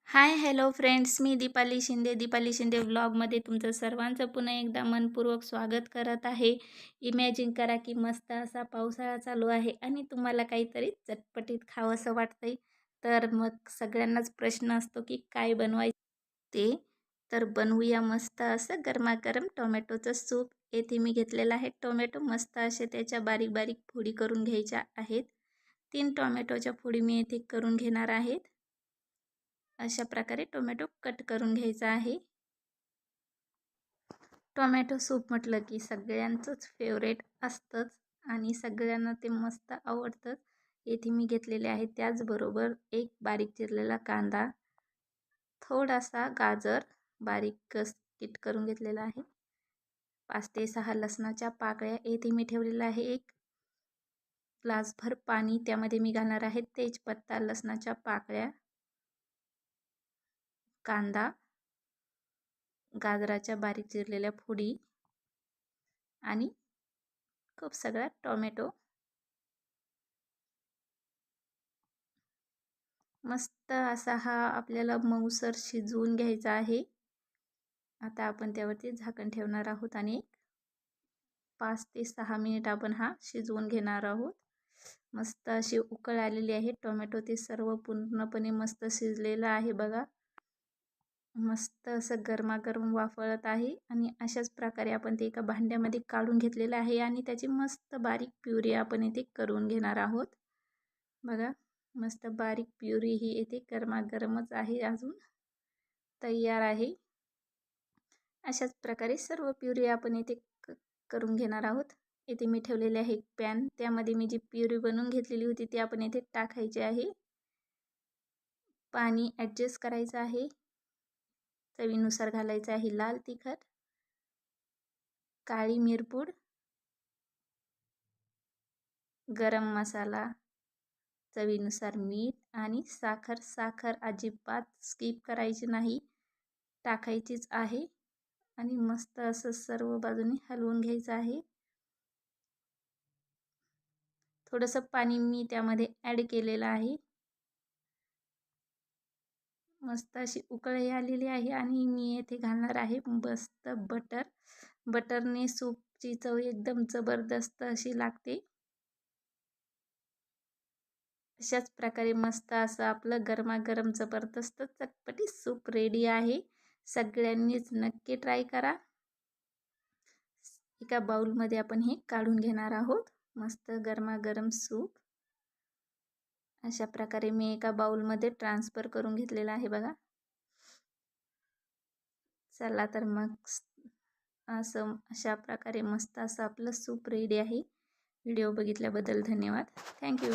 Hi hello friends, मी दीपाली शिंदे व्लॉगमध्ये तुमचं सर्वांचं पुन्हा एकदा मनपूर्वक स्वागत करत आहे. इमॅजिन करा की मस्त असा पावसाळा चालू आहे आणि तुम्हाला काहीतरी चटपटीत खावंसं वाटतंय. तर मग सगळ्यांनाच प्रश्न असतो की काय बनवायचं ते. तर बनवूया मस्त असं गरमागरम टोमॅटोचं सूप. येथे मी घेतलेला आहे टोमॅटो. मस्त असे त्याच्या बारीक बारीक फोडी करून घ्यायच्या आहेत. 3 टोमॅटोच्या फोडी मी येथे करून घेणार आहेत. अशा प्रकारे टोमॅटो कट करून घ्यायचा आहे. टोमॅटो सूप म्हटलं की सगळ्यांचंच फेवरेट असतंच आणि सगळ्यांना ते मस्त आवडतं. येथे मी घेतलेले आहे. त्याचबरोबर एक बारीक चिरलेला कांदा, थोडासा गाजर बारीक कट करून घेतलेला आहे. 5 ते 6 लसणाच्या पाकळ्या येथे मी ठेवलेला आहे. एक ग्लासभर पाणी त्यामध्ये मी घालणार आहे. तेजपत्ता, लसणाच्या पाकळ्या, कांदा, गाजराच्या बारीक चिरलेल्या फोडी आणि खूप सगळा टोमॅटो. मस्त असा हा आपल्याला मऊसर शिजवून घ्यायचा आहे. आता आपण त्यावरती झाकण ठेवणार आहोत आणि 5 ते 6 मिनिट आपण हा शिजवून घेणार आहोत. मस्त अशी उकळ आलेली आहे. टोमॅटो ते सर्व पूर्णपणे मस्त शिजलेलं आहे बघा. मस्त असं गरमागरम वाफळत आहे आणि अशाच प्रकारे आपण ते एका भांड्यामध्ये काढून घेतलेलं आहे आणि त्याची मस्त बारीक प्युरी आपण इथे करून घेणार आहोत. बघा मस्त बारीक प्युरी ही येथे गरमागरमच आहे, अजून तयार आहे. अशाच प्रकारे सर्व प्युरी आपण इथे करून घेणार आहोत. इथे मी ठेवलेले आहे एक पॅन. त्यामध्ये मी जी प्युरी बनवून घेतलेली होती ती आपण इथे टाकायची आहे. पाणी ॲडजस्ट करायचं आहे. चवीनुसार घालायचं आहे लाल तिखट, काळी मिरपूड, गरम मसाला, चवीनुसार मीठ आणि साखर. साखर अजिबात स्किप करायची नाही, टाकायचीच आहे. आणि मस्त असं सर्व बाजूने हलवून घ्यायचं आहे. थोडंसं पाणी मी त्यामध्ये ॲड केलेलं आहे. मस्त अशी उकळी आलेली आहे आणि मी येथे घालणार आहे मस्त बटर. बटरने सूपची चव एकदम जबरदस्त अशी लागते. अशाच प्रकारे मस्त असं आपलं गरमागरम जबरदस्त चटपटी सूप रेडी आहे. सगळ्यांनीच नक्की ट्राय करा. एका बाउलमध्ये आपण हे काढून घेणार आहोत. मस्त गरमागरम सूप अशा प्रकारे मी एका बाउलमध्ये ट्रान्सफर करून घेतलेला आहे बघा. चला तर मग अशा प्रकारे मस्त असं आपलं सूप रेडी आहे. व्हिडिओ बघितल्याबद्दल धन्यवाद. थँक्यू.